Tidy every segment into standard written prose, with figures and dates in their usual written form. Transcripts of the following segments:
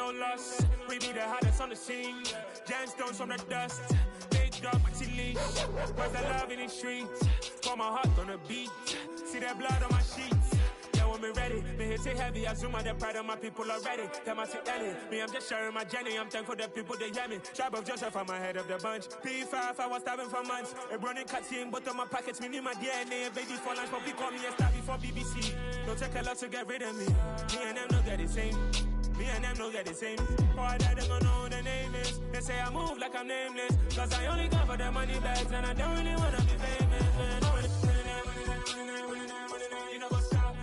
no loss. We be the hottest on the scene. Gemstones from the dust. Big dog, chili. Where's the love in the streets? Pour my heart on the beat. See that blood on my sheets. Yeah, when we ready, me hit it heavy. I zoom out the pride of my people already. Tell my sit Ellie. Me, I'm just sharing my journey. I'm thankful that people they hear me. Tribe of Joseph, I'm ahead of the bunch. P5, I was starving for months. A running cutscene, but on my pockets, me need my DNA. Baby for lunch, but we call me a star before BBC. Don't take a lot to get rid of me. Me and them don't get the same. Me and them don't get the same. Oh, I died, they don't know who the name is. They say I move like I'm nameless. Cause I only come for the money bags. And I don't really wanna be famous, man. You know what's up.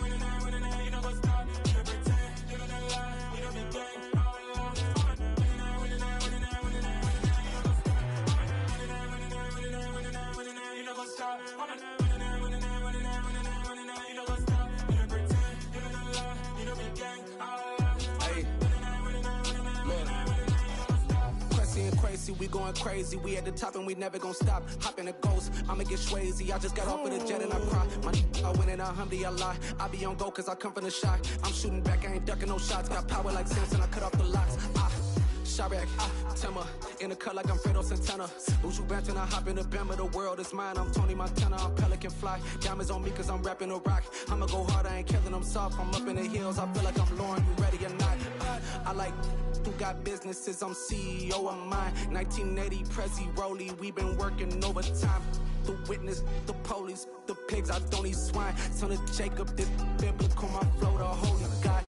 You know what's up. You don't pretend. You don't lie. You don't be gay. You know what's up. We going crazy, we at the top and we never gonna stop. Hop in a ghost, I'ma get swayzy. I just got off of the jet and I cry. My I went in a Humvee, I lie. I be on go cause I come from the shot. I'm shooting back, I ain't ducking no shots. Got power like Samson, I cut off the locks. Chirac, Timmer, in the cut like I'm Fredo Santana. Uju Banton, I hop in the Bama, the world is mine. I'm Tony Montana, I'm Pelican Fly. Diamonds on me cause I'm rapping a rock. I'ma go hard, I ain't killing them soft. I'm up in the hills, I feel like I'm Lauren, you ready or not? I like who got businesses, I'm CEO of mine. 1980, Prezi Rolly, we been working overtime. The witness, the police, the pigs, I don't eat swine. Son of Jacob, this biblical, my flow, the holy God.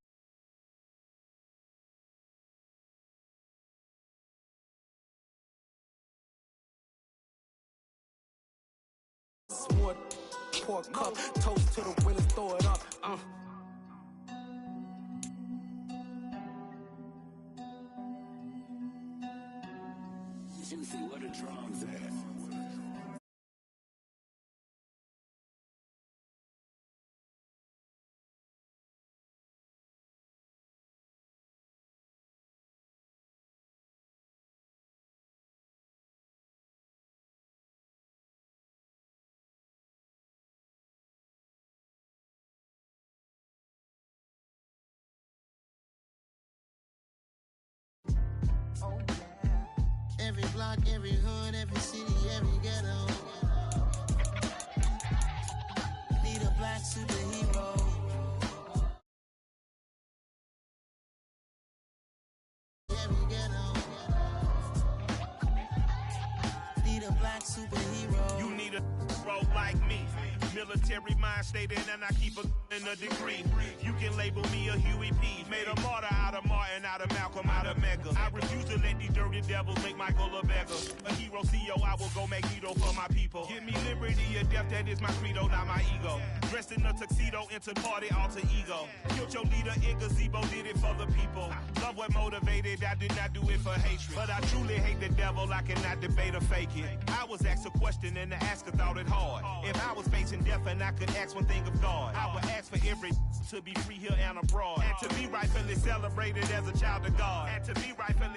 More pork cup, toast to the winners, throw it up. Juicy, where the drums at? Oh yeah. Every block, every hood, every city, every ghetto. Need a black superhero. Every ghetto. Need a black superhero. You need a bro like me. Military mind stated, and I keep in a degree. You can label me a Huey P. Made a martyr out of Martin, out of Malcolm, out of Mega. I refuse to let these dirty devils make Michael a beggar. A hero CEO, I will go Magneto for my people. Give me liberty or death, that is my credo, not my ego. Dressed in a tuxedo, entered party, alter ego. Killed your leader in gazebo, did it for the people. Love what motivated, I did not do it for hatred. But I truly hate the devil, I cannot debate or fake it. I was asked a question and the asker thought it hard. If I was facing death and I could ask one thing of God, I would ask for every to be free here and abroad, and to be rightfully celebrated as a child of God, and to be rightfully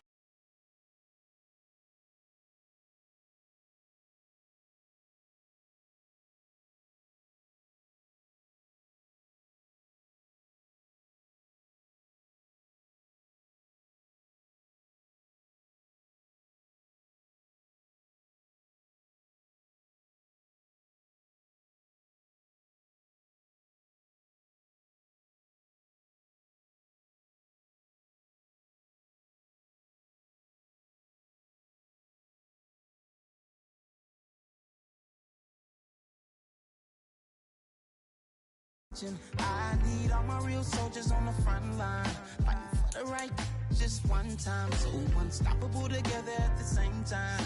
I need all my real soldiers on the front line, fighting for the right just one time, so unstoppable together at the same time,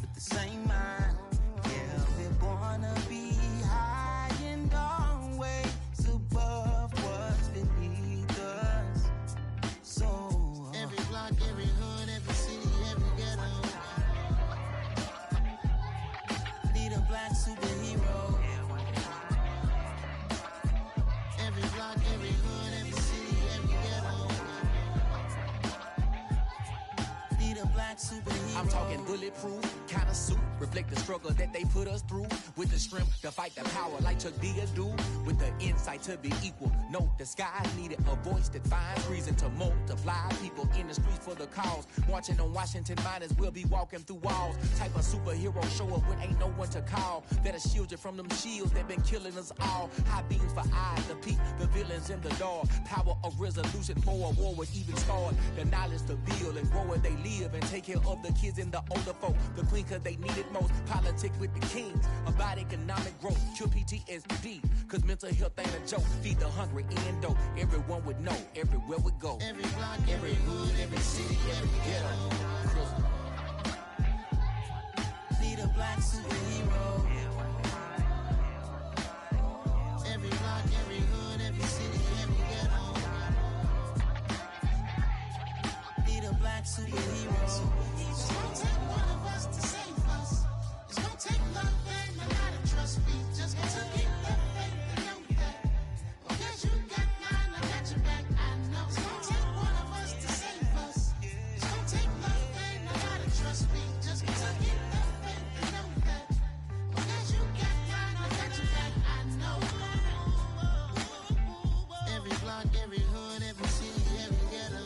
with the same mind. Yeah, we're born to be high and always above what's beneath us. So every block, every hood, every city, every ghetto need a black superhero. Every block, every hood, every city, every ghetto need a black superhero. I'm talking bulletproof kind of suit. reflect the struggle that they put us through. With the strength to fight the power like Chuck D do. With the insight to be equal. Note the sky needed a voice that finds reason to multiply. People in the streets for the cause. Marching on Washington miners will be walking through walls. Type of superhero show up when ain't no one to call. That'll shield you from them shields that been killing us all. High beams for eyes to peek the villains in the dark. Power of resolution for a war would even start. The knowledge to build and grow where they live and take care of the kids and the older folk. The queen cause they need it most. Politics with the kings. About economic growth. Cure PTSD. Cause mental health ain't a joke. Feed the hungry and dope. Everyone would know. Everywhere we go. Every block, every hood, every city, every ghetto. Need a black superhero. Every block, every hood, every city, every ghetto. Need a black superhero. It's gonna take one of us to save us. It's gonna take love and a lot of trust me. Just to keep the faith and know that. Because you got mine, I got your back, I know. It's gonna take one of us to save us. It's gonna take love and a lot of trust me. Just to keep the faith and know that. Because you got mine, I got your back, I know. Every block, every hood, every city, every ghetto.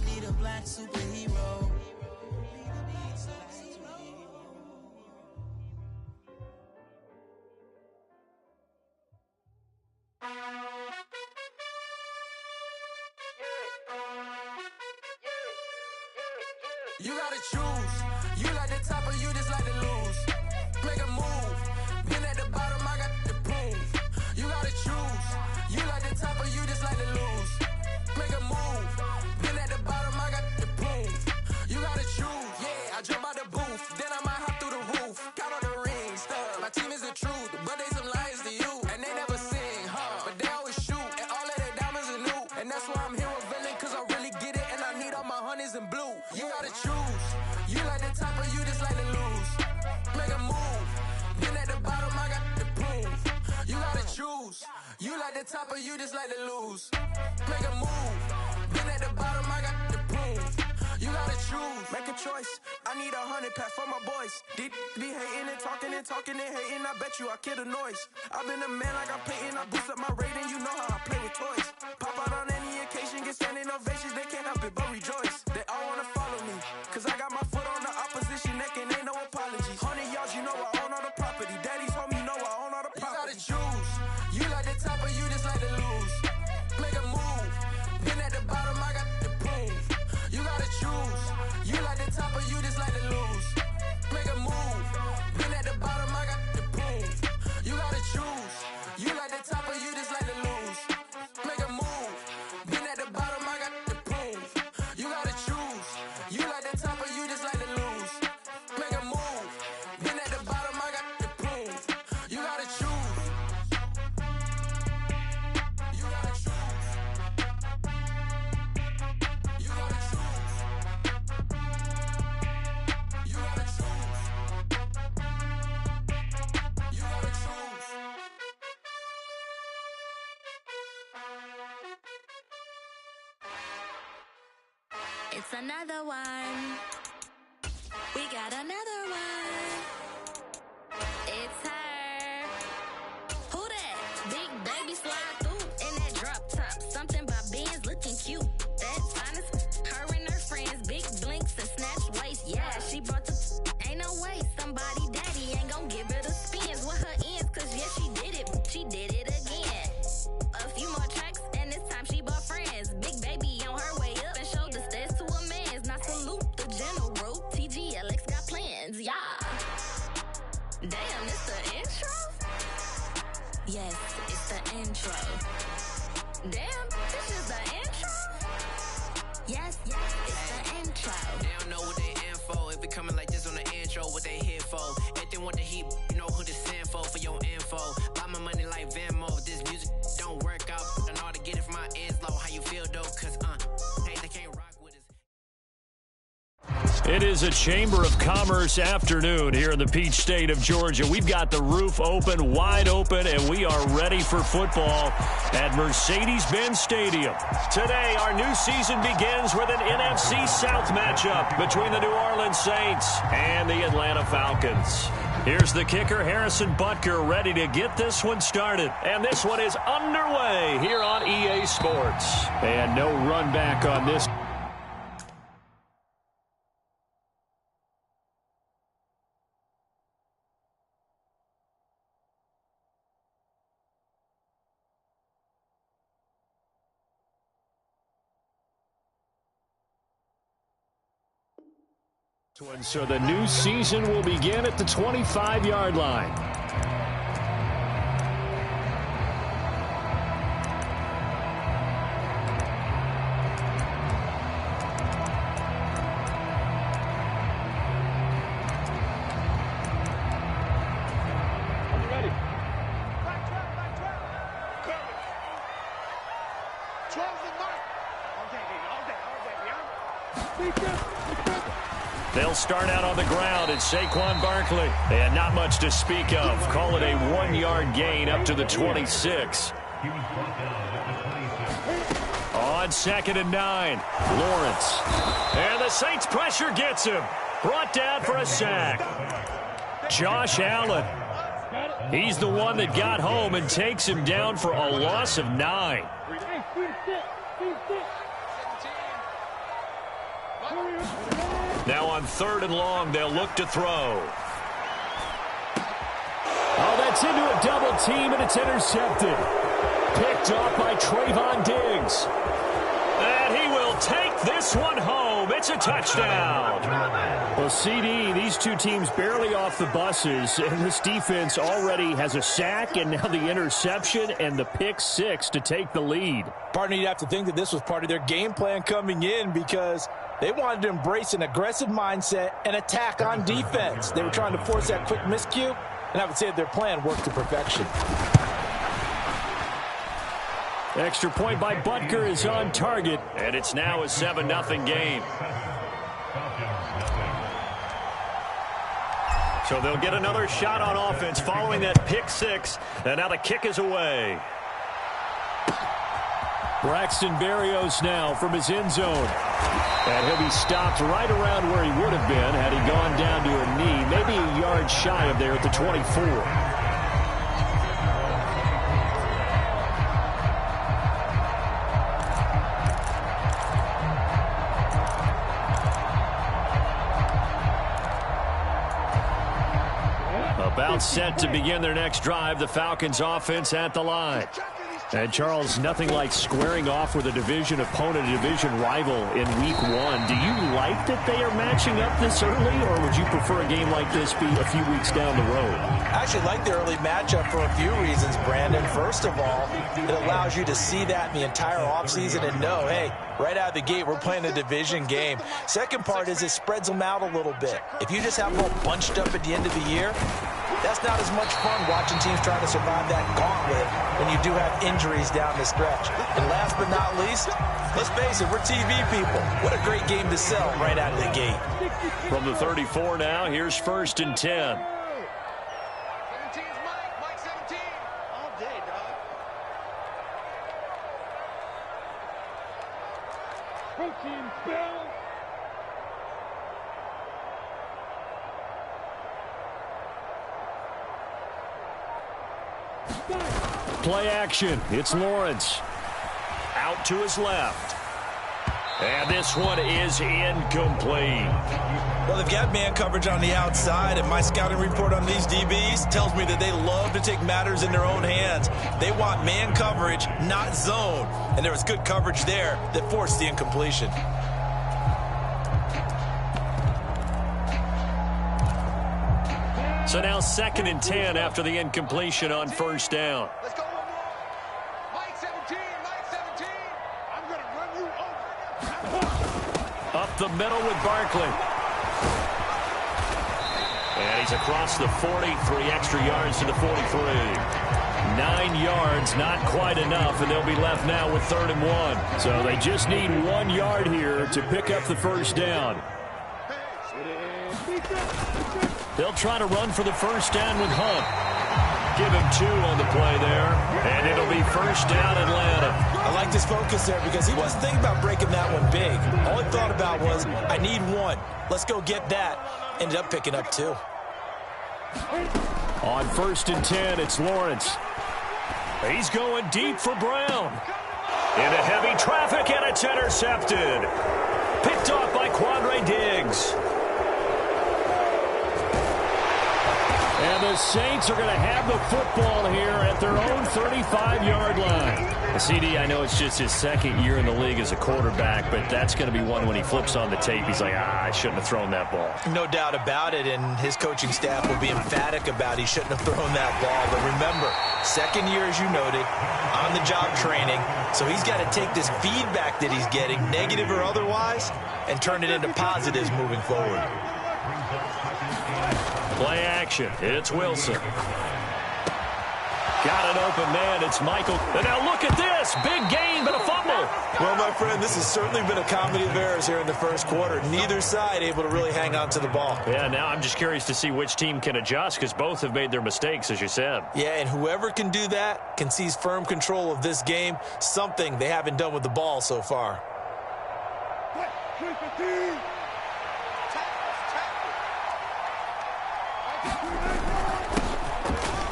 Need a black superhero. You gotta choose. You like the top or you just like to lose. Make a move. Been at the bottom, I got the proof. You gotta choose. You like the top or you just like to lose. Make a move. Been at the bottom, I got the proof. You gotta choose. Yeah, I jump out the booth. Then I might hop through the roof. Count on the rings, stuff. My team is the truth, but they some liars to you. And they never sing, but they always shoot. And all of their diamonds are new. And that's why I'm here with villain, cause I really get it. And I need all my honeys in blue. You gotta choose. You like the top or you just like to lose. Make a move. Been at the bottom, I got the proof. You gotta choose. You like the top or you just like to lose. Make a move. Been at the bottom, I got the proof. You gotta choose. Make a choice. I need 100 pack for my boys. Be hating and talking and talking and hating. I bet you I kill the noise. I've been a man like I'm Peyton. I boost up my rating. You know how I play with toys. Pop out on any occasion, get standing ovations. They can't help it but rejoice. They all wanna follow me, cause I got my foot on the opposition neck and ain't no apologies. 100 yards, you know I own all the property. Daddy's home, you know I own all the property. You gotta choose. You like the top or you just like to lose. Make a move. Been at the bottom, I got the proof. You gotta choose. You like the top or you just like to lose. Make a move. Been at the bottom, I got the proof. You gotta choose. You like the top or you just like to lose. Make a move. Been at the bottom, I got the proof. You gotta choose. You like the top or you just like to lose. Make a move. Been at the bottom, I got the proof. You gotta choose. You gotta choose. You gotta choose. You gotta choose. You gotta choose. It's another one. We got another one. It's her. Who that? Big baby slide through in that drop top. Something by Benz looking cute. That's honest. Her and her friends, big blinks and snatch waist. Yeah, she brought the ain't no way. Somebody daddy ain't gon' give her the spins with her ends. Cause yeah, she did it. She did it again. A few more tracks and this time she bought friends. Big baby on her way up and showed the stairs to a man's. Now salute the general. TGLX got plans, yeah. Damn, it's the intro? Yes, it's the intro. Damn, this is the intro? Yes, it's the intro. They don't know what they in for. If it coming like this on the intro, what they here for? If they want the heat, you know who to send for your info. Buy my money like Venmo. If this music don't work out, I know how to get it from my ends low. How you feel though? Cause hey, they can't rock with us. It is a Chamber of Commerce afternoon here in the Peach State of Georgia. We've got the roof open, wide open, and we are ready for football at Mercedes-Benz Stadium. Today, our new season begins with an NFC South matchup between the New Orleans Saints and the Atlanta Falcons. Here's the kicker, Harrison Butker, ready to get this one started. And this one is underway here on EA Sports. And no run back on this. So the new season will begin at the 25-yard line. They'll start out on the ground at Saquon Barkley. And not much to speak of. Call it a 1-yard gain up to the 26. On 2nd and 9, Lawrence. And the Saints pressure gets him. Brought down for a sack. Josh Allen. He's the one that got home and takes him down for a loss of 9. Now on 3rd and long, they'll look to throw. Oh, that's into a double team, and it's intercepted. Picked off by Trayvon Diggs. And he will take this one home. It's a touchdown. Well, CD, these two teams barely off the buses, and this defense already has a sack and now the interception and the pick 6 to take the lead. Partner, you'd have to think that this was part of their game plan coming in because they wanted to embrace an aggressive mindset and attack on defense. They were trying to force that quick miscue, and I would say that their plan worked to perfection. Extra point by Butker is on target, and it's now a 7-0 game. So they'll get another shot on offense following that pick 6, and now the kick is away. Braxton Berrios now from his end zone. And he'll be stopped right around where he would have been had he gone down to a knee, maybe a yard shy of there at the 24. About set to begin their next drive, the Falcons offense at the line. And Charles, nothing like squaring off with a division opponent, a division rival in week 1. Do you like that they are matching up this early, or would you prefer a game like this be a few weeks down the road? I actually like the early matchup for a few reasons, Brandon. First of all, it allows you to see that in the entire offseason and know, hey, right out of the gate, we're playing a division game. Second part is it spreads them out a little bit. If you just have them all bunched up at the end of the year, that's not as much fun watching teams trying to survive that gauntlet when you do have injuries down the stretch. And last but not least, let's face it, we're TV people. What a great game to sell right out of the gate. From the 34 now, here's 1st and 10. 17's Mike 17. All day, dog. Protein spell. Play action. It's Lawrence. Out to his left. And this one is incomplete. Well, they've got man coverage on the outside, and my scouting report on these DBs tells me that they love to take matters in their own hands. They want man coverage, not zone. And there was good coverage there that forced the incompletion. So now 2nd and 10 after the incompletion on 1st down. Let's go one more. Mike 17, Mike 17. I'm going to run you over. Up the middle with Barkley. And he's across the 40, 3 extra yards to the 43. 9 yards, not quite enough, and they'll be left now with 3rd and 1. So they just need 1 yard here to pick up the 1st down. They'll try to run for the first down with Hunt. Give him 2 on the play there, and it'll be first down Atlanta. I like this focus there because he wasn't thinking about breaking that one big. All he thought about was, I need 1. Let's go get that. Ended up picking up 2. On 1st and 10, it's Lawrence. He's going deep for Brown. Into heavy traffic, and it's intercepted. Picked off by Quandre Diggs. And the Saints are going to have the football here at their own 35-yard line. CD, I know it's just his 2nd year in the league as a quarterback, but that's going to be one when he flips on the tape. He's like, I shouldn't have thrown that ball. No doubt about it, and his coaching staff will be emphatic about he shouldn't have thrown that ball. But remember, 2nd year, as you noted, on-the-job training, so he's got to take this feedback that he's getting, negative or otherwise, and turn it into positives moving forward. Play action. It's Wilson. Got an open man. It's Michael. And now look at this. Big gain, but a fumble. Well, my friend, this has certainly been a comedy of errors here in the first quarter. Neither side able to really hang on to the ball. Yeah, now I'm just curious to see which team can adjust because both have made their mistakes, as you said. Yeah, and whoever can do that can seize firm control of this game, something they haven't done with the ball so far.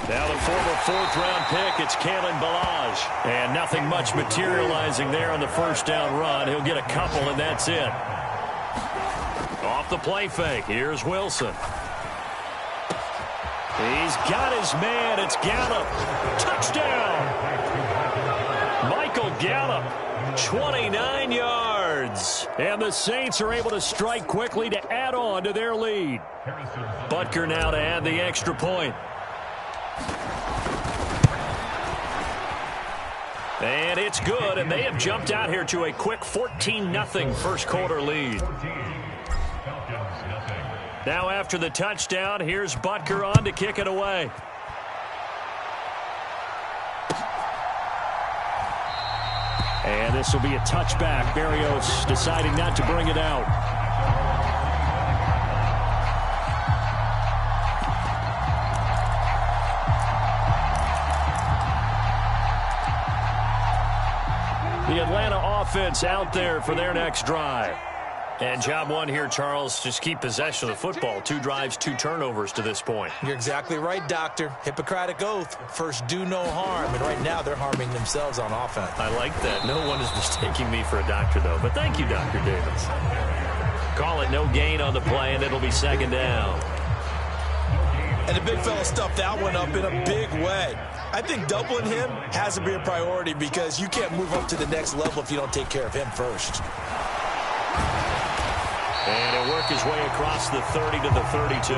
Now the former 4th-round pick, it's Kalen Ballage. And nothing much materializing there on the first down run. He'll get a couple, and that's it. Off the play fake, here's Wilson. He's got his man, it's Gallup. Touchdown! Michael Gallup, 29 yards. And the Saints are able to strike quickly to add on to their lead. Butker now to add the extra point. And it's good, and they have jumped out here to a quick 14-0 first-quarter lead. Now after the touchdown, here's Butker on to kick it away. And this will be a touchback. Berrios deciding not to bring it out. The Atlanta offense out there for their next drive. And job one here, Charles, just keep possession of the football. 2 drives, 2 turnovers to this point. You're exactly right, Doctor. Hippocratic oath. First, do no harm. And right now, they're harming themselves on offense. I like that. No one is mistaking me for a doctor, though. But thank you, Dr. Davis. Call it no gain on the play, and it'll be 2nd down. And the big fella stuffed that one up in a big way. I think doubling him has to be a priority because you can't move up to the next level if you don't take care of him first. And he'll work his way across the 30 to the 32.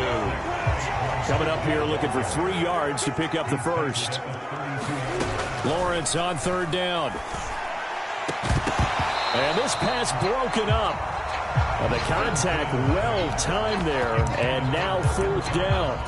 Coming up here looking for 3 yards to pick up the first. Lawrence on 3rd down. And this pass broken up. And the contact well timed there. And now 4th down.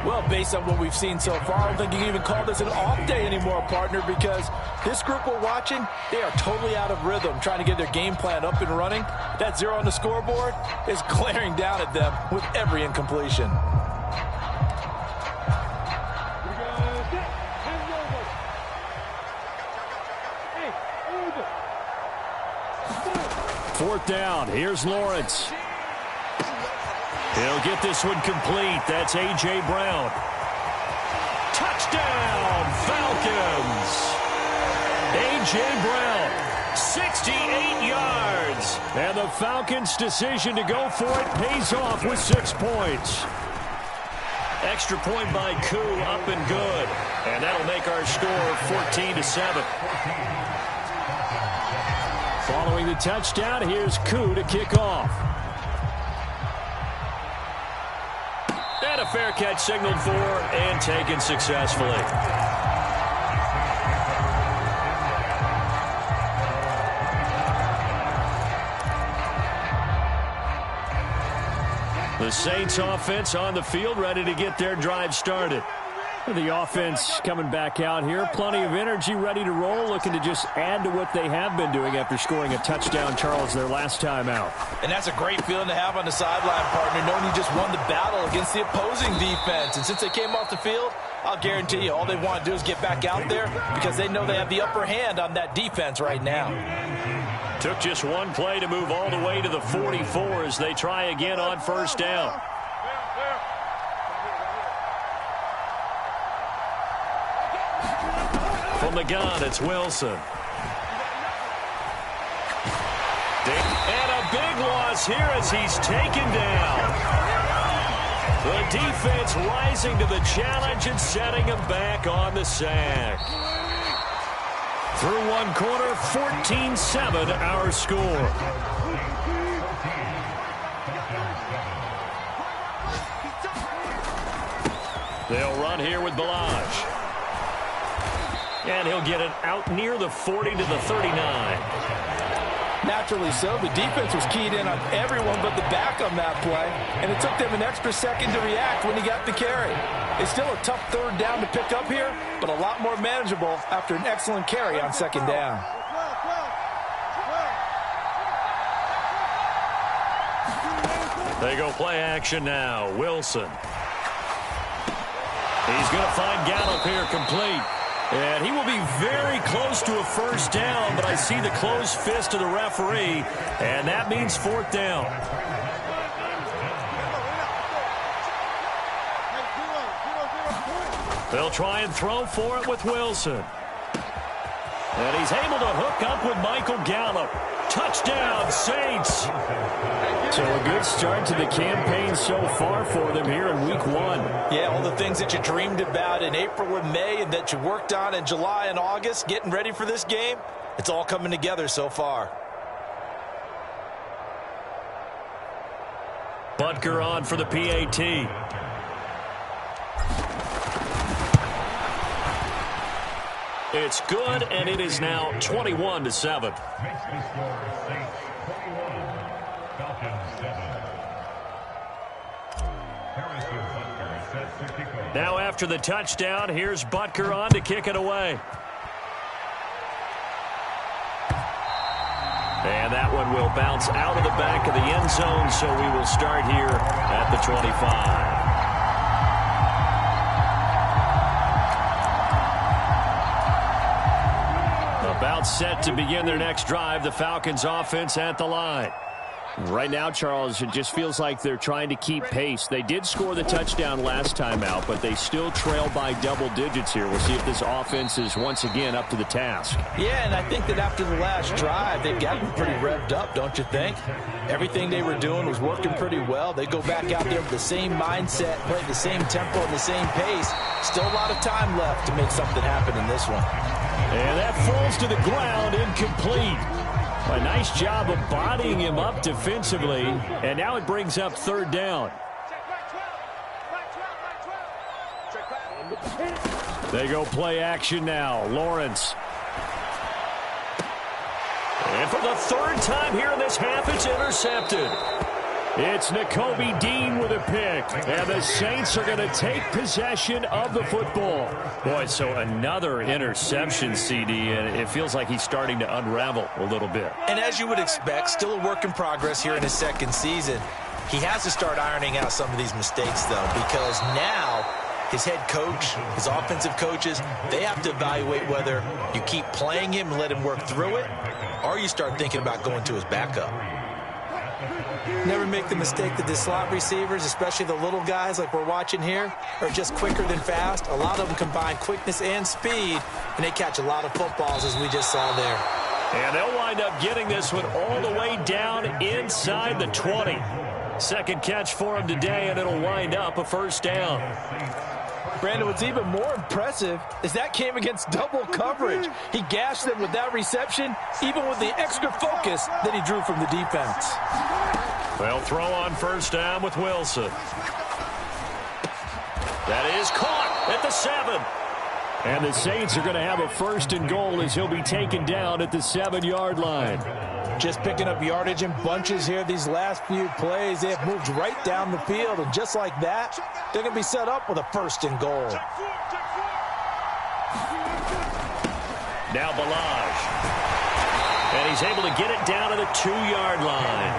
Well, based on what we've seen so far, I don't think you can even call this an off day anymore, partner, because this group we're watching, they are totally out of rhythm, trying to get their game plan up and running. That 0 on the scoreboard is glaring down at them with every incompletion. Fourth down. Here's Lawrence. He'll get this one complete. That's A.J. Brown. Touchdown, Falcons. A.J. Brown, 68 yards. And the Falcons' decision to go for it pays off with 6 points. Extra point by Koo, up and good. And that'll make our score 14-7. Following the touchdown, here's Koo to kick off. And a fair catch signaled for and taken successfully. The Saints offense on the field, ready to get their drive started. The offense coming back out here. Plenty of energy, ready to roll, looking to just add to what they have been doing after scoring a touchdown, Charles, their last time out. And that's a great feeling to have on the sideline, partner, knowing you just won the battle against the opposing defense. And since they came off the field, I'll guarantee you all they want to do is get back out there because they know they have the upper hand on that defense right now. Took just one play to move all the way to the 44 as they try again on first down. From the gun, it's Wilson. And a big loss here as he's taken down. The defense rising to the challenge and setting him back on the sack. Through one quarter, 14-7 our score. They'll run here with Balaj. And he'll get it out near the 40 to the 39. Naturally so. The defense was keyed in on everyone but the back on that play, and it took them an extra second to react when he got the carry. It's still a tough third down to pick up here, but a lot more manageable after an excellent carry on second down. They go play action now. Wilson. He's going to find Gallup here complete. And he will be very close to a first down, but I see the closed fist of the referee, and that means fourth down. They'll try and throw for it with Wilson. And he's able to hook up with Michael Gallup. Touchdown, Saints. So a good start to the campaign so far for them here in week 1. Yeah, all the things that you dreamed about in April and May and that you worked on in July and August, getting ready for this game, it's all coming together so far. Butker on for the PAT. It's good, and it is now 21-7. Now after the touchdown, here's Butker on to kick it away. And that one will bounce out of the back of the end zone, so we will start here at the 25. About set to begin their next drive, the Falcons offense at the line. Right now, Charles, it just feels like they're trying to keep pace. They did score the touchdown last time out, but they still trail by double digits here. We'll see if this offense is once again up to the task. Yeah, and I think that after the last drive, they've gotten pretty revved up, don't you think? Everything they were doing was working pretty well. They go back out there with the same mindset, play the same tempo and the same pace. Still a lot of time left to make something happen in this one. And that falls to the ground, incomplete. A nice job of bodying him up defensively, and now it brings up third down. They go play action now. Lawrence. And for the third time here in this half, it's intercepted. It's Nakobe Dean with a pick, and the Saints are going to take possession of the football. Boy, so another interception, CD, and it feels like he's starting to unravel a little bit. And as you would expect, still a work in progress here in his second season. He has to start ironing out some of these mistakes, though, because now his head coach, his offensive coaches, they have to evaluate whether you keep playing him and let him work through it, or you start thinking about going to his backup. Never make the mistake that the slot receivers, especially the little guys like we're watching here, are just quicker than fast. A lot of them combine quickness and speed, and they catch a lot of footballs, as we just saw there. And they'll wind up getting this one all the way down inside the 20. Second catch for him today, and it'll wind up a first down. Brandon, what's even more impressive is that came against double coverage. He gashed them with that reception, even with the extra focus that he drew from the defense. They'll throw on first down with Wilson. That is caught at the 7. And the Saints are going to have a first and goal as he'll be taken down at the 7-yard line. Just picking up yardage in bunches here these last few plays. They have moved right down the field, and just like that, they're going to be set up with a 1st and goal. Now Balaj. And he's able to get it down to the 2-yard line.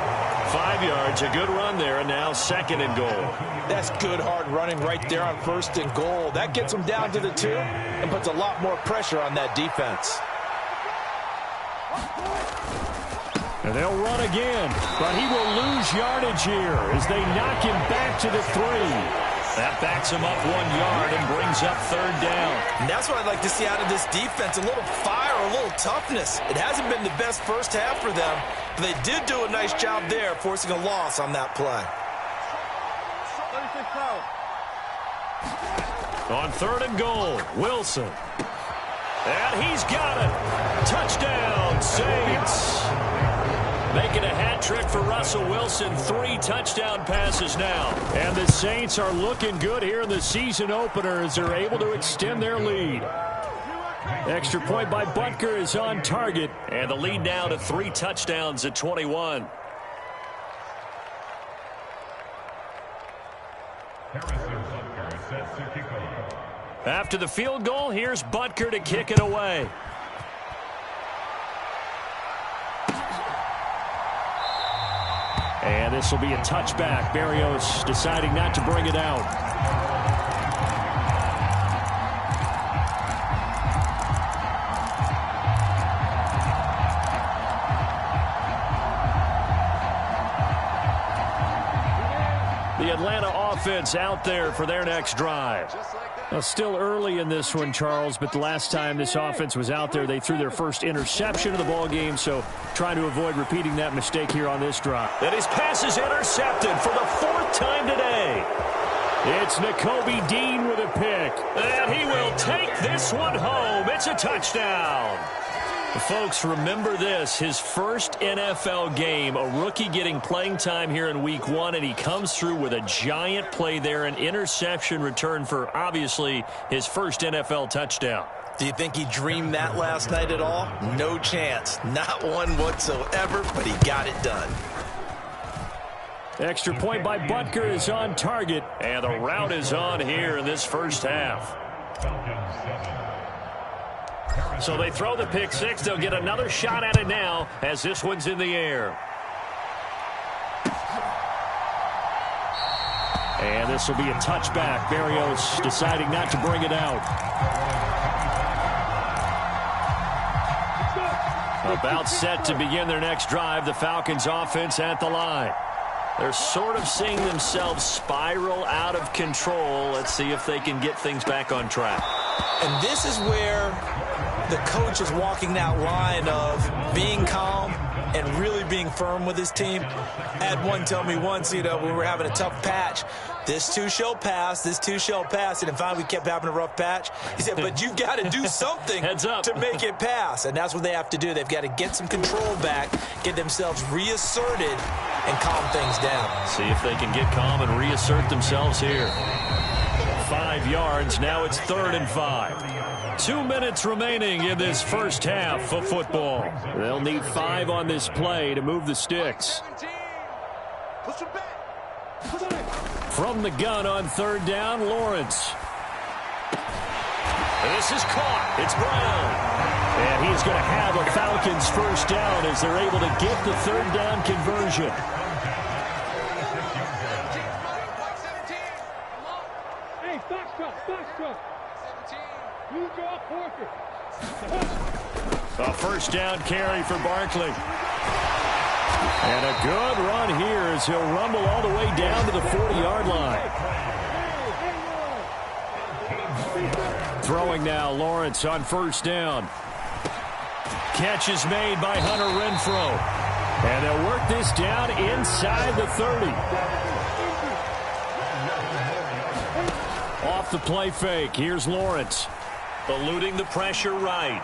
5 yards, a good run there, and now 2nd and goal. That's good hard running right there on 1st and goal. That gets them down to the 2 and puts a lot more pressure on that defense. And they'll run again, but he will lose yardage here as they knock him back to the 3. That backs him up 1 yard and brings up 3rd down. And that's what I'd like to see out of this defense, a little fire, a little toughness. It hasn't been the best first half for them, but they did do a nice job there, forcing a loss on that play. On 3rd and goal, Wilson. And he's got it. Touchdown, Saints. Making a hat trick for Russell Wilson. 3 touchdown passes now. And the Saints are looking good here in the season opener as they're able to extend their lead. Extra point by Butker is on target. And the lead now to 3 touchdowns at 21. After the field goal, here's Butker to kick it away. And this will be a touchback. Berrios deciding not to bring it out. The Atlanta offense out there for their next drive. Well, still early in this one, Charles, but the last time this offense was out there, they threw their first interception of the ball game, so trying to avoid repeating that mistake here on this drive. And his pass is intercepted for the 4th time today. It's Nakobe Dean with a pick, and he will take this one home. It's a touchdown. Folks, remember this, his first NFL game, a rookie getting playing time here in week 1, and he comes through with a giant play there, an interception return for, obviously, his first NFL touchdown. Do you think he dreamed that last night at all? No chance. Not one whatsoever, but he got it done. Extra point by Butker is on target, and the route is on here in this first half. So they throw the pick 6. They'll get another shot at it now as this one's in the air. And this will be a touchback. Berrios deciding not to bring it out. About set to begin their next drive. The Falcons offense at the line. They're sort of seeing themselves spiral out of control. Let's see if they can get things back on track. And this is where the coach is walking that line of being calm and really being firm with his team. I had one tell me once, when we were having a tough patch, this too shall pass, this too shall pass. And finally we kept having a rough patch. He said, but you got to do something to make it pass. And that's what they have to do. They've got to get some control back, get themselves reasserted, and calm things down. See if they can get calm and reassert themselves here. 5 yards. Now it's 3rd and 5. 2 minutes remaining in this first half of football. They'll need 5 on this play to move the sticks. From the gun on 3rd down, Lawrence. This is caught. It's Brown. And he's going to have a Falcons first down as they're able to get the 3rd down conversion. A first down carry for Barkley. And a good run here as he'll rumble all the way down to the 40-yard line. Throwing now, Lawrence on first down. Catch is made by Hunter Renfrow. And they'll work this down inside the 30. Off the play fake, here's Lawrence. Eluding the pressure right.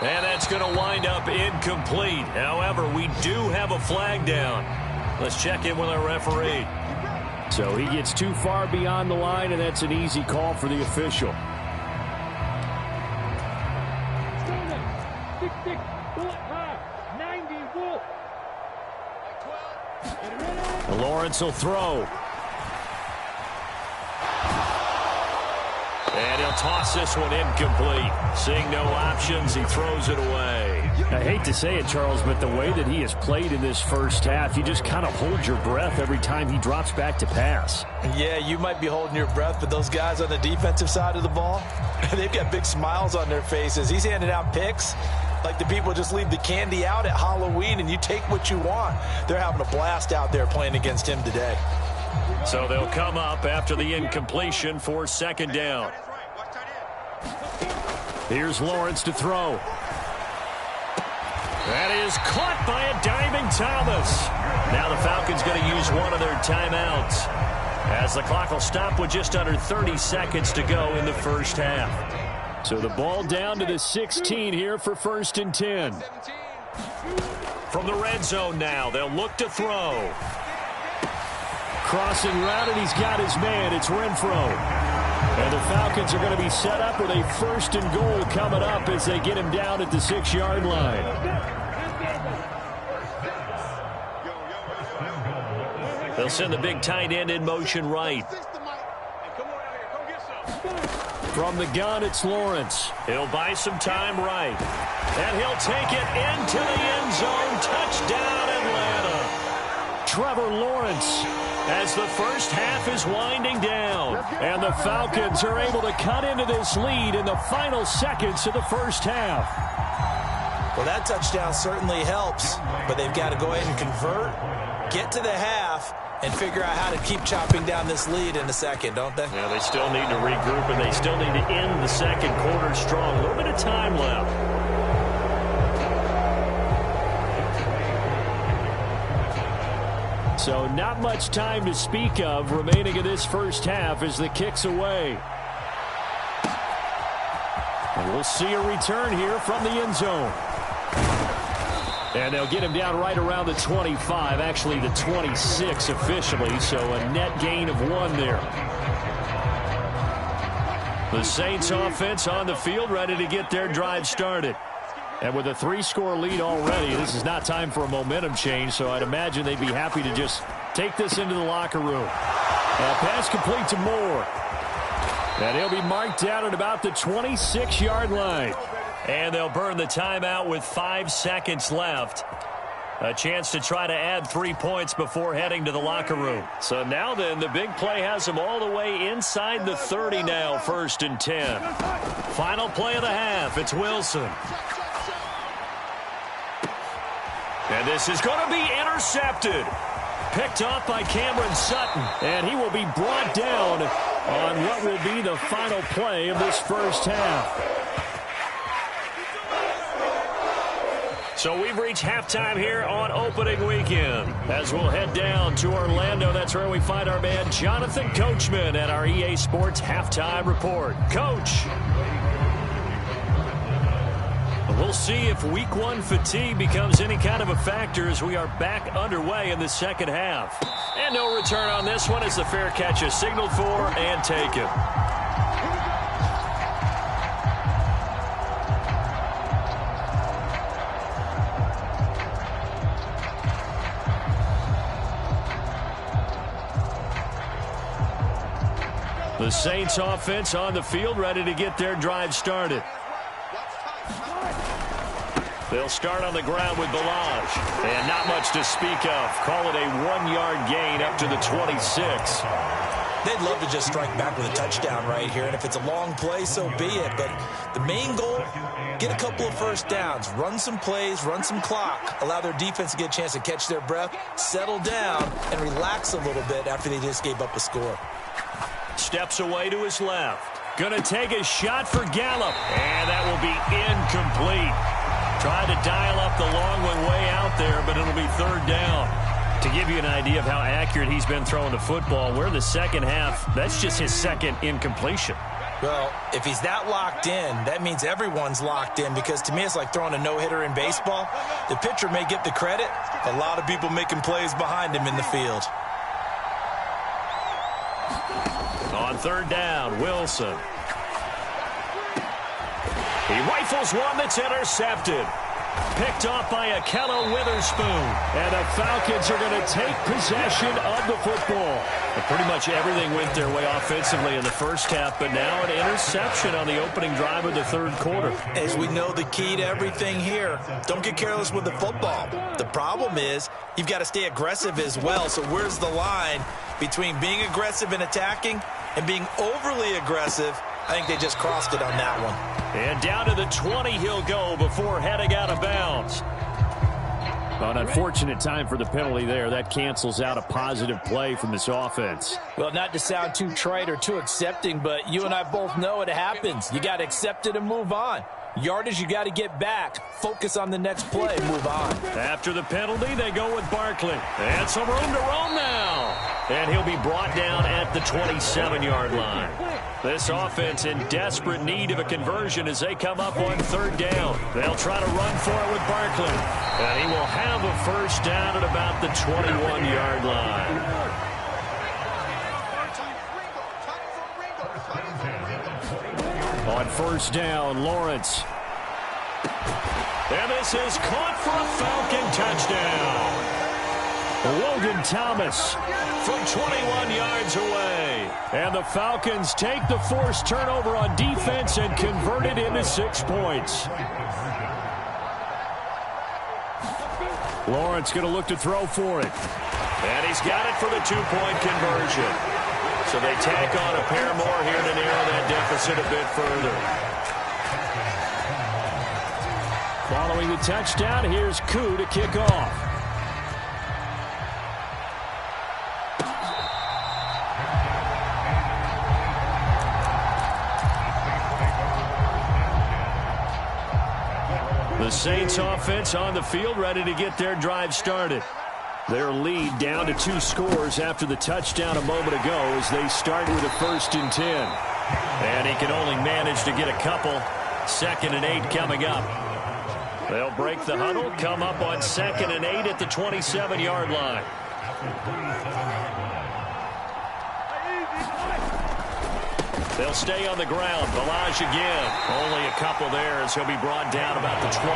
And that's going to wind up incomplete. However, we do have a flag down. Let's check in with our referee. So he gets too far beyond the line, and that's an easy call for the official. Lawrence will throw. And he'll toss this one incomplete. Seeing no options, he throws it away. I hate to say it, Charles, but the way that he has played in this first half, you just kind of hold your breath every time he drops back to pass. Yeah, you might be holding your breath, but those guys on the defensive side of the ball, they've got big smiles on their faces. He's handing out picks like the people just leave the candy out at Halloween and you take what you want. They're having a blast out there playing against him today. So they'll come up after the incompletion for second down. Here's Lawrence to throw. That is caught by a diving Thomas. Now the Falcons going to use one of their timeouts, as the clock will stop with just under 30 seconds to go in the first half. So the ball down to the 16 here for 1st and 10. From the red zone now, they'll look to throw. Crossing route, and he's got his man. It's Renfro. And the Falcons are going to be set up with a 1st and goal coming up as they get him down at the 6-yard line. They'll send the big tight end in motion right. From the gun, it's Lawrence. He'll buy some time right. And he'll take it into the end zone. Touchdown, Atlanta. Trevor Lawrence, as the first half is winding down. And the Falcons are able to cut into this lead in the final seconds of the first half. Well, that touchdown certainly helps, but they've got to go ahead and convert, get to the half, and figure out how to keep chopping down this lead in a second, don't they? Yeah, they still need to regroup, and they still need to end the second quarter strong. A little bit of time left. So not much time to speak of remaining in this first half as the kick's away. And we'll see a return here from the end zone. And they'll get him down right around the 25, actually the 26 officially, so a net gain of 1 there. The Saints offense on the field, ready to get their drive started. And with a 3-score lead already, this is not time for a momentum change, so I'd imagine they'd be happy to just take this into the locker room. Pass complete to Moore. And he'll be marked down at about the 26-yard line. And they'll burn the timeout with 5 seconds left. A chance to try to add 3 points before heading to the locker room. So now then, the big play has them all the way inside the 30 now, 1st and 10. Final play of the half, it's Wilson. And this is going to be intercepted. Picked off by Cameron Sutton. And he will be brought down on what will be the final play of this first half. So we've reached halftime here on opening weekend. As we'll head down to Orlando, that's where we find our man Jonathan Coachman at our EA Sports Halftime Report. Coach. We'll see if week 1 fatigue becomes any kind of a factor as we are back underway in the second half. And no return on this one as the fair catch is signaled for and taken. The Saints offense on the field, ready to get their drive started. They'll start on the ground with Balaj. And not much to speak of. Call it a 1-yard gain up to the 26. They'd love to just strike back with a touchdown right here. And if it's a long play, so be it. But the main goal, get a couple of first downs. Run some plays, run some clock. Allow their defense to get a chance to catch their breath, settle down, and relax a little bit after they just gave up a score. Steps away to his left. Gonna take a shot for Gallup. And that will be incomplete. Tried to dial up the long one way out there, but it'll be 3rd down. To give you an idea of how accurate he's been throwing the football, we're in the second half. That's just his 2nd incompletion. Well, if he's that locked in, that means everyone's locked in, because to me it's like throwing a no-hitter in baseball. The pitcher may get the credit, a lot of people making plays behind him in the field. On 3rd down, Wilson. He rifles one that's intercepted. Picked off by Akello Witherspoon. And the Falcons are going to take possession of the football. And pretty much everything went their way offensively in the first half, but now an interception on the opening drive of the third quarter. As we know, the key to everything here, don't get careless with the football. The problem is you've got to stay aggressive as well. So where's the line between being aggressive and attacking and being overly aggressive? I think they just crossed it on that one. And down to the 20 he'll go before heading out of bounds. An unfortunate time for the penalty there. That cancels out a positive play from this offense. Well, not to sound too trite or too accepting, but you and I both know it happens. You got to accept it and move on. Yardage, you got to get back. Focus on the next play. Move on. After the penalty, they go with Barkley. And some room to roam now. And he'll be brought down at the 27-yard line. This offense in desperate need of a conversion as they come up on third down. They'll try to run for it with Barkley. And he will have a first down at about the 21-yard line. On first down, Lawrence. And this is caught for a Falcon touchdown. Logan Thomas from 21 yards away. And the Falcons take the forced turnover on defense and convert it into 6 points. Lawrence going to look to throw for it. And he's got it for the 2-point conversion. So they tack on a pair more here to narrow that deficit a bit further. Following the touchdown, here's Koo to kick off. The Saints offense on the field, ready to get their drive started. Their lead down to 2 scores after the touchdown a moment ago as they start with a 1st and 10. And he can only manage to get a couple. 2nd and 8 coming up. They'll break the huddle, come up on 2nd and 8 at the 27-yard line. They'll stay on the ground. Balaj again. Only a couple there as he'll be brought down about the 28.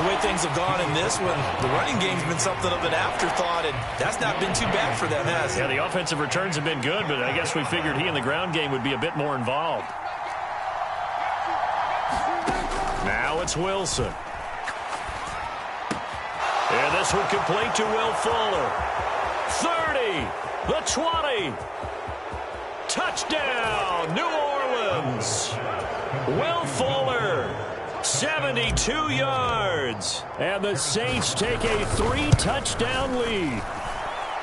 The way things have gone in this one, the running game's been something of an afterthought, and that's not been too bad for them, has it? Yeah, the offensive returns have been good, but I guess we figured he in the ground game would be a bit more involved. Now it's Wilson. And this one complete to Will Fuller. 30, the 20. Touchdown, New Orleans. Will Fuller, 72 yards. And the Saints take a 3-touchdown lead.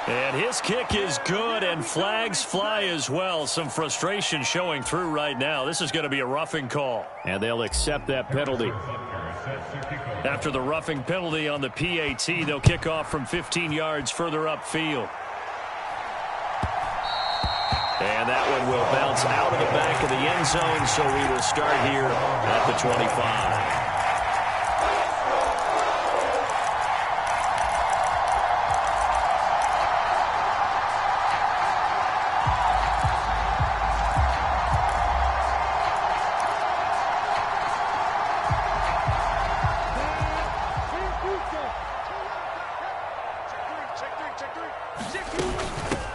And his kick is good, and flags fly as well. Some frustration showing through right now. This is going to be a roughing call. And they'll accept that penalty. After the roughing penalty on the PAT, they'll kick off from 15 yards further upfield. And that one will bounce out of the back of the end zone, so we will start here at the 25.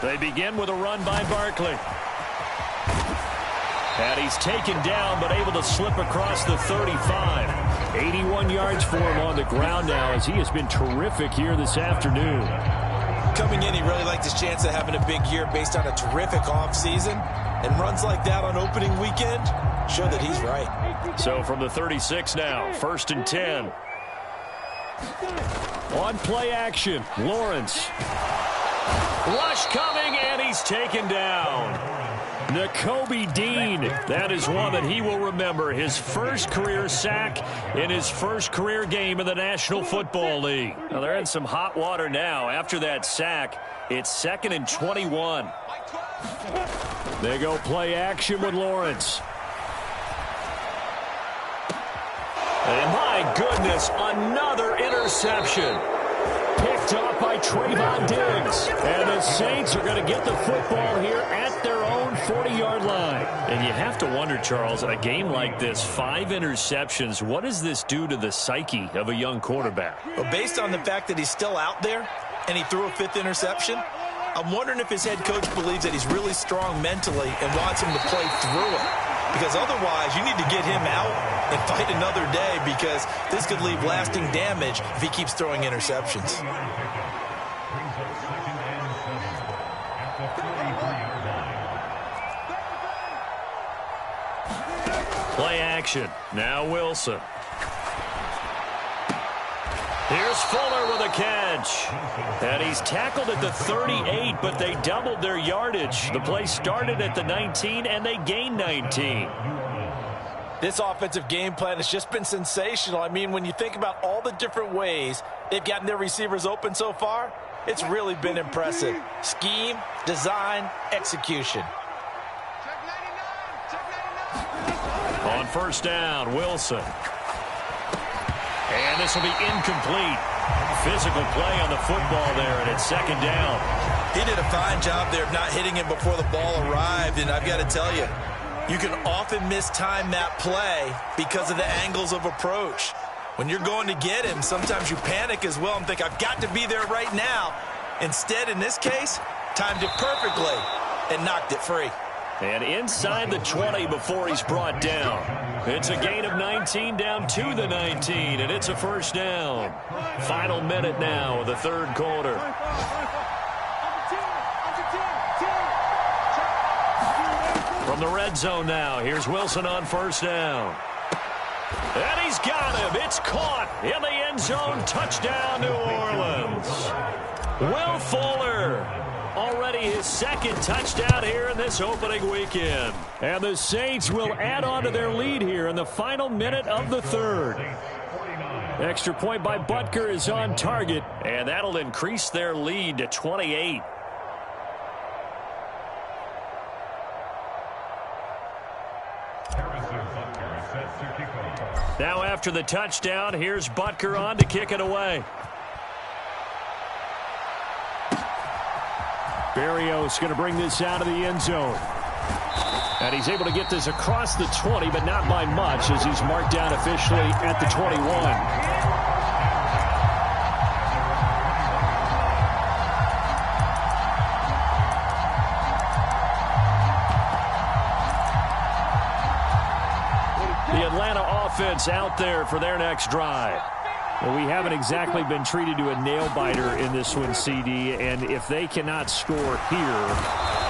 They begin with a run by Barkley. And he's taken down, but able to slip across the 35. 81 yards for him on the ground now, as he has been terrific here this afternoon. Coming in, he really liked his chance of having a big year based on a terrific offseason. And runs like that on opening weekend show that he's right. So from the 36 now, 1st and 10. On play action, Lawrence. Rush coming, and he's taken down. Nakobe Dean, that is one that he will remember. His first career sack in his first career game in the National Football League. Now they're in some hot water now. After that sack, it's 2nd and 21. They go play action with Lawrence. And my goodness, another interception. Picked Picked off by Trayvon Diggs. And the Saints are going to get the football here at their own 40-yard line. And you have to wonder, Charles, in a game like this, 5 interceptions, what does this do to the psyche of a young quarterback? Well, based on the fact that he's still out there and he threw a 5th interception, I'm wondering if his head coach believes that he's really strong mentally and wants him to play through it. Because otherwise, you need to get him out and fight another day, because this could leave lasting damage if he keeps throwing interceptions. Play action. Now Wilson. Here's Fuller with a catch. And he's tackled at the 38, but they doubled their yardage. The play started at the 19, and they gained 19. This offensive game plan has just been sensational. I mean, when you think about all the different ways they've gotten their receivers open so far, it's really been impressive. Scheme, design, execution. On first down, Wilson. And this will be incomplete. Physical play on the football there, and it's second down. He did a fine job there of not hitting him before the ball arrived, and I've got to tell you, you can often mistime that play because of the angles of approach. When you're going to get him, sometimes you panic as well and think, I've got to be there right now. Instead, in this case, timed it perfectly and knocked it free. And inside the 20 before he's brought down. It's a gain of 19 down to the 19, and it's a first down. Final minute now of the third quarter. From the red zone now, here's Wilson on first down. And he's got him. It's caught in the end zone. Touchdown, New Orleans. Will Fuller. Already his second touchdown here in this opening weekend. And the Saints will add on to their lead here in the final minute of the third. Extra point by Butker is on target, and that'll increase their lead to 28. Now after the touchdown, here's Butker on to kick it away. Berrios going to bring this out of the end zone. And he's able to get this across the 20, but not by much, as he's marked down officially at the 21. The Atlanta offense out there for their next drive. Well, we haven't exactly been treated to a nail-biter in this one, CD, and if they cannot score here,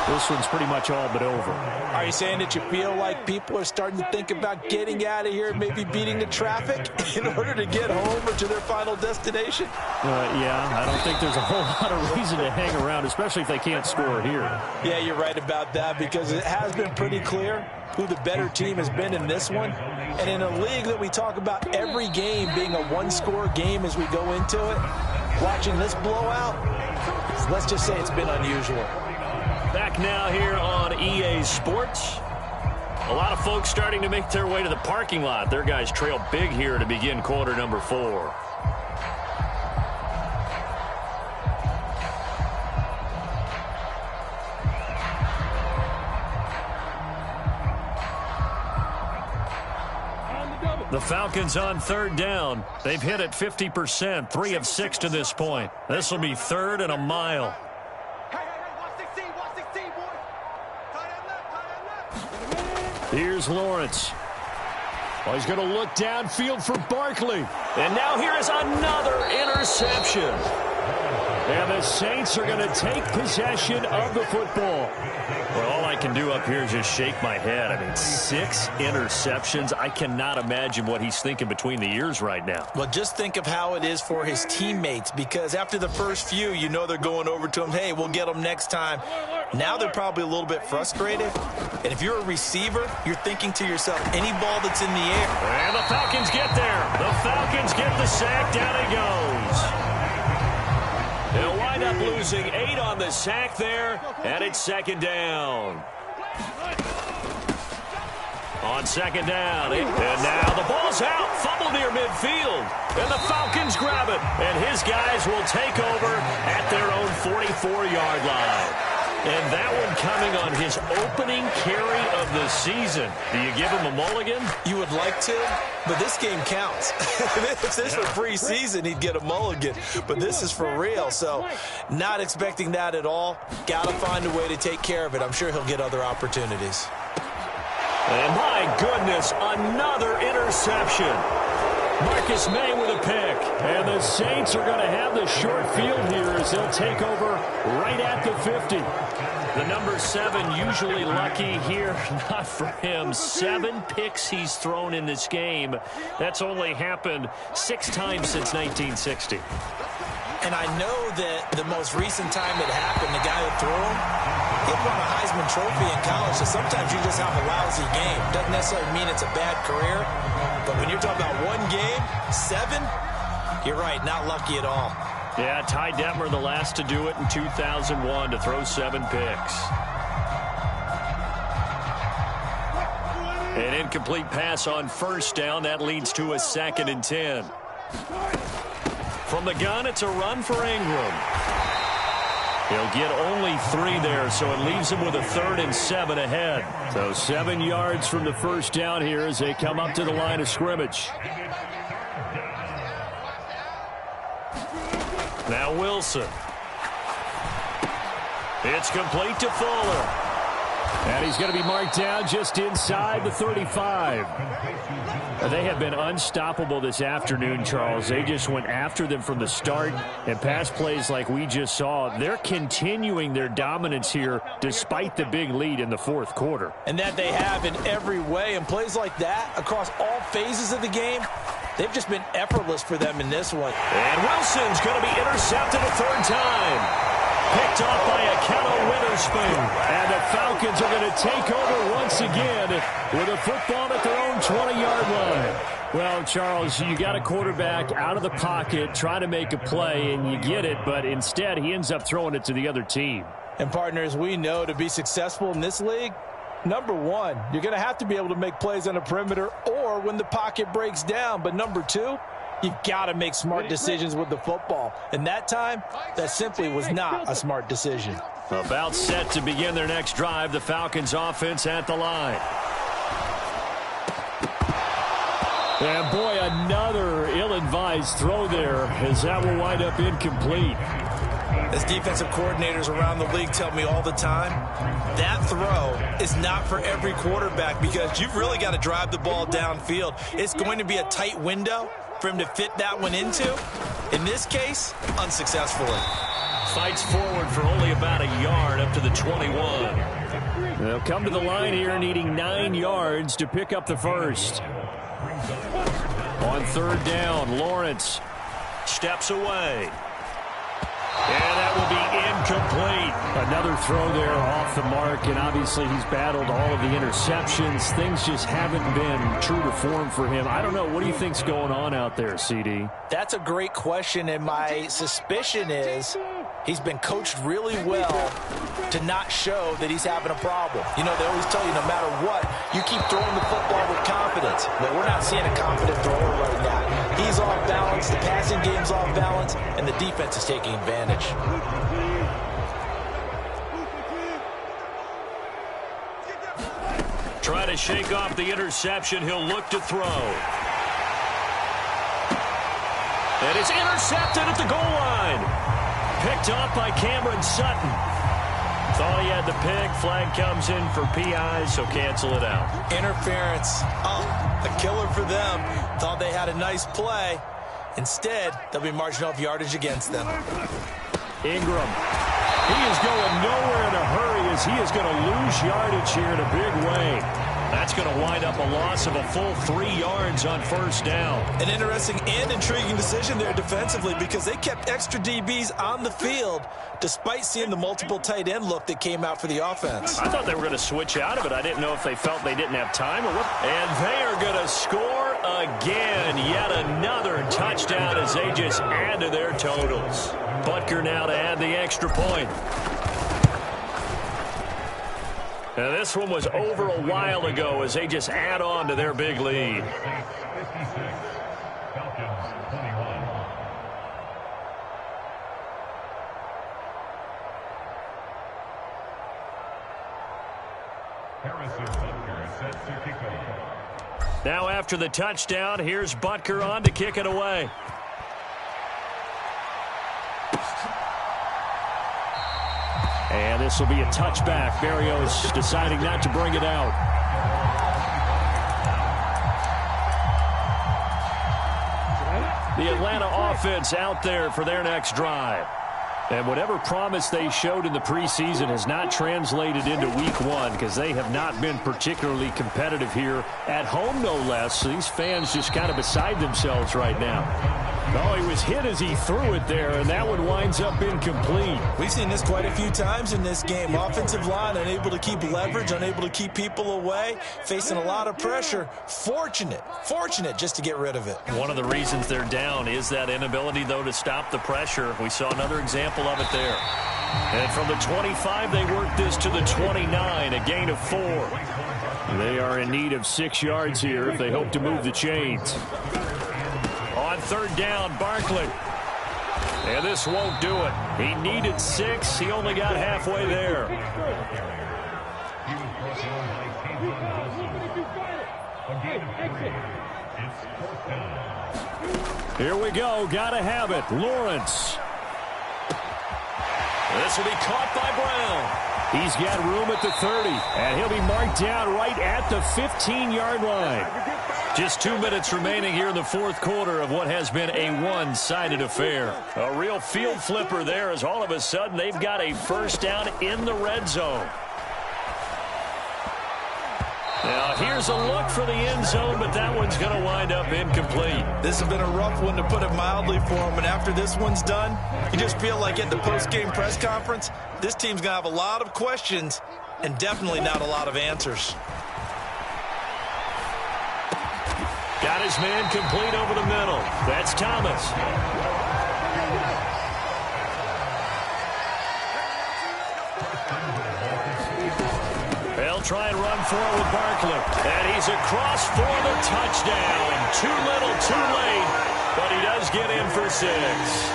this one's pretty much all but over. Are you saying that you feel like people are starting to think about getting out of here, maybe beating the traffic in order to get home or to their final destination? Yeah, I don't think there's a whole lot of reason to hang around, especially if they can't score here. Yeah, you're right about that, because it has been pretty clear who the better team has been in this one. And in a league that we talk about every game being a one-score game as we go into it, watching this blowout, let's just say it's been unusual. Back now here on EA Sports. A lot of folks starting to make their way to the parking lot. Their guys trail big here to begin quarter number 4. The Falcons on third down. They've hit it 50%, 3 of 6 to this point. This will be third and a mile. Here's Lawrence. Well, he's going to look downfield for Barkley. And now here is another interception. And the Saints are going to take possession of the football. Well, all I can do up here is just shake my head. I mean, 6 interceptions. I cannot imagine what he's thinking between the ears right now. Well, just think of how it is for his teammates, because after the first few, you know they're going over to him, hey, we'll get them next time. Now they're probably a little bit frustrated. And if you're a receiver, you're thinking to yourself, any ball that's in the air. And the Falcons get there. The Falcons get the sack. Down he goes. They'll wind up losing 8 on the sack there, and it's second down. On second down, and now the ball's out, fumble near midfield, and the Falcons grab it, and his guys will take over at their own 44-yard line. And that one coming on his opening carry of the season. Do you give him a mulligan? You would like to, but this game counts. If this were preseason, he'd get a mulligan. But this is for real, so not expecting that at all. Got to find a way to take care of it. I'm sure he'll get other opportunities. And my goodness, another interception. Marcus May with a pick. And the Saints are going to have the short field here as they'll take over right at the 50. The number 7 usually lucky here. Not for him. 7 picks he's thrown in this game. That's only happened 6 times since 1960. And I know that the most recent time it happened, the guy who threw him, he won a Heisman Trophy in college, so sometimes you just have a lousy game. Doesn't necessarily mean it's a bad career, but when you're talking about one game, 7, you're right, not lucky at all. Yeah, Ty Detmer, the last to do it in 2001, to throw 7 picks. An incomplete pass on first down. That leads to a 2nd and 10. From the gun, it's a run for Ingram. He'll get only 3 there, so it leaves him with a 3rd and 7 ahead. So 7 yards from the first down here as they come up to the line of scrimmage. Now Wilson. It's complete to Fuller. And he's going to be marked down just inside the 35. They have been unstoppable this afternoon, Charles. They just went after them from the start, and pass plays like we just saw. They're continuing their dominance here despite the big lead in the 4th quarter. And that they have in every way. And plays like that across all phases of the game, they've just been effortless for them in this one. And Wilson's going to be intercepted a 3rd time. Picked off by Akello Witherspoon. And the Falcons are going to take over once again with a football at their own 20-yard line. Well, Charles, you got a quarterback out of the pocket trying to make a play, and you get it, but instead he ends up throwing it to the other team. And, partners, we know to be successful in this league, number 1, you're going to have to be able to make plays on the perimeter or when the pocket breaks down. But number 2, you've got to make smart decisions with the football. And that time, that simply was not a smart decision. About set to begin their next drive, the Falcons offense at the line. And boy, another ill-advised throw there as that will wind up incomplete. As defensive coordinators around the league tell me all the time, that throw is not for every quarterback because you've really got to drive the ball downfield. It's going to be a tight window for him to fit that one into. In this case, unsuccessfully. Fights forward for only about a yard up to the 21. They'll come to the line here needing 9 yards to pick up the first. On 3rd down, Lawrence steps away. And that will be incomplete. Another throw there off the mark, and obviously he's battled all of the interceptions. Things just haven't been true to form for him. I don't know. What do you think's going on out there, CD? That's a great question, and my suspicion is he's been coached really well to not show that he's having a problem. You know, they always tell you no matter what, you keep throwing the football with confidence. But we're not seeing a confident thrower right now. He's off balance, the passing game's off balance, and the defense is taking advantage. Try to shake off the interception. He'll look to throw. And it's intercepted at the goal line. Picked off by Cameron Sutton. Thought he had the pick. Flag comes in for PI, so cancel it out. Interference. Oh, a killer for them. Thought they had a nice play. Instead, they'll be marching off yardage against them. Ingram. He is going nowhere in a hurry as he is going to lose yardage here in a big way. That's going to wind up a loss of a full 3 yards on first down. An interesting and intriguing decision there defensively because they kept extra DBs on the field despite seeing the multiple tight end look that came out for the offense. I thought they were going to switch out of it. I didn't know if they felt they didn't have time or what. And they are going to score again. Yet another touchdown as they just add to their totals. Butker now to add the extra point. And this one was over a while ago as they just add on to their big lead. Now after the touchdown, here's Butker on to kick it away. And this will be a touchback. Barrios deciding not to bring it out. The Atlanta offense out there for their next drive. And whatever promise they showed in the preseason has not translated into week one because they have not been particularly competitive here at home, no less. So these fans just kind of beside themselves right now. Oh, he was hit as he threw it there, and that one winds up incomplete. We've seen this quite a few times in this game. Offensive line unable to keep leverage, unable to keep people away, facing a lot of pressure. Fortunate just to get rid of it. One of the reasons they're down is that inability, though, to stop the pressure. We saw another example of it there. And from the 25, they work this to the 29, a gain of 4. They are in need of 6 yards here if they hope to move the chains. On third down, Barkley. And this won't do it. He needed 6. He only got halfway there. Here we go. Gotta have it. Lawrence. This will be caught by Brown. He's got room at the 30. And he'll be marked down right at the 15-yard line. Just 2 minutes remaining here in the fourth quarter of what has been a one-sided affair. A real field flipper there as all of a sudden they've got a first down in the red zone. Now here's a look for the end zone, but that one's going to wind up incomplete. This has been a rough one, to put it mildly, for him. And after this one's done, you just feel like at the post-game press conference, this team's going to have a lot of questions and definitely not a lot of answers. Got his man complete over the middle. That's Thomas. They'll try and run for it with Barkley. And he's across for the touchdown. Too little, too late. But he does get in for 6.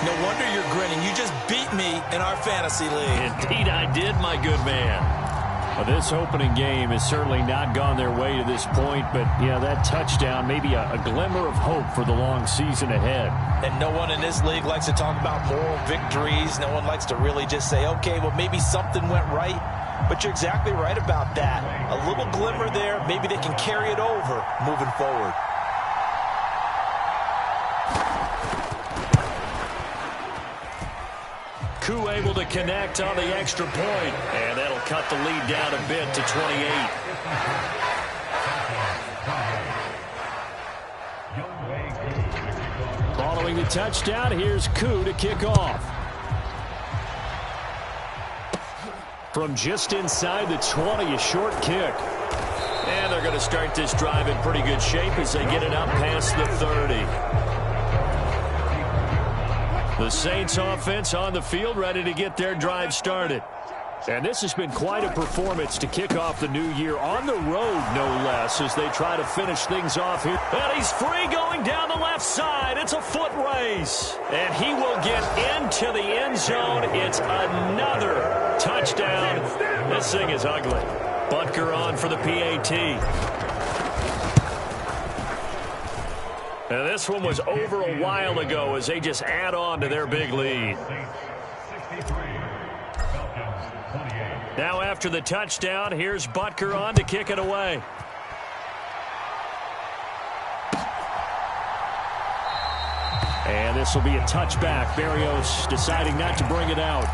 No wonder you're grinning. You just beat me in our fantasy league. Indeed I did, my good man. Well, this opening game has certainly not gone their way to this point, but, yeah, that touchdown, maybe a glimmer of hope for the long season ahead. And no one in this league likes to talk about moral victories. No one likes to really just say, okay, well, maybe something went right. But you're exactly right about that. A little glimmer there. Maybe they can carry it over moving forward. Koo able to connect on the extra point, and that'll cut the lead down a bit to 28. Following the touchdown, here's Koo to kick off. From just inside the 20, a short kick. And they're going to start this drive in pretty good shape as they get it up past the 30. The Saints offense on the field, ready to get their drive started. And this has been quite a performance to kick off the new year on the road, no less, as they try to finish things off here. And he's free going down the left side. It's a foot race. And he will get into the end zone. It's another touchdown. This thing is ugly. Butker on for the PAT. And this one was over a while ago as they just add on to their big lead. Now after the touchdown, here's Butker on to kick it away. And this will be a touchback. Barrios deciding not to bring it out.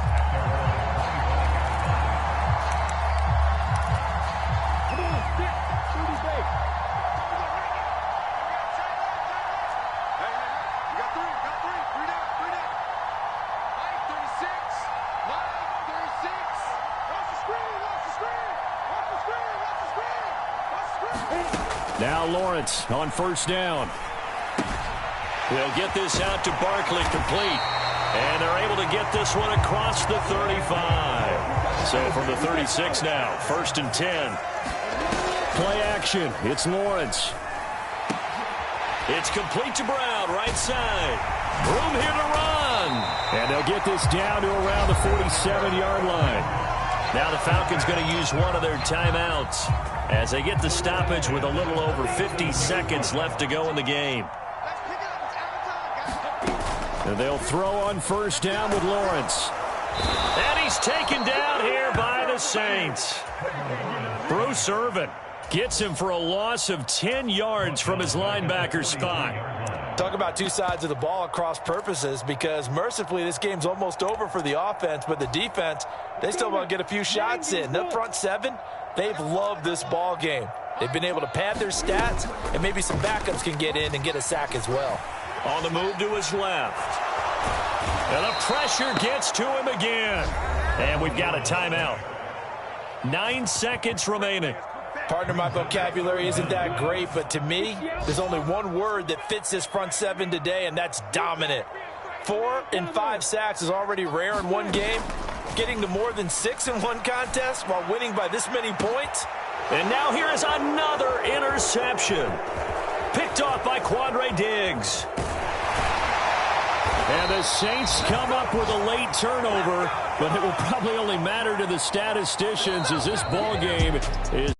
Now Lawrence on first down. They'll get this out to Barkley complete. And they're able to get this one across the 35. So from the 36 now, 1st and 10. Play action. It's Lawrence. It's complete to Brown, right side. Room here to run. And they'll get this down to around the 47-yard line. Now the Falcons going to use one of their timeouts as they get the stoppage with a little over 50 seconds left to go in the game. And they'll throw on 1st down with Lawrence. And he's taken down here by the Saints. Bruce Irvin gets him for a loss of 10 yards from his linebacker spot. Talk about two sides of the ball at cross purposes, because mercifully this game's almost over for the offense, but the defense, they still want to get a few shots in. The front seven, they've loved this ball game. They've been able to pad their stats, and maybe some backups can get in and get a sack as well. On the move to his left. And the pressure gets to him again. And we've got a timeout. 9 seconds remaining. Partner, my vocabulary isn't that great, but to me, there's only one word that fits this front seven today, and that's dominant. 4 and 5 sacks is already rare in one game. Getting to more than 6 in one contest while winning by this many points. And now here is another interception. Picked off by Quandre Diggs. And the Saints come up with a late turnover, but it will probably only matter to the statisticians as this ball game is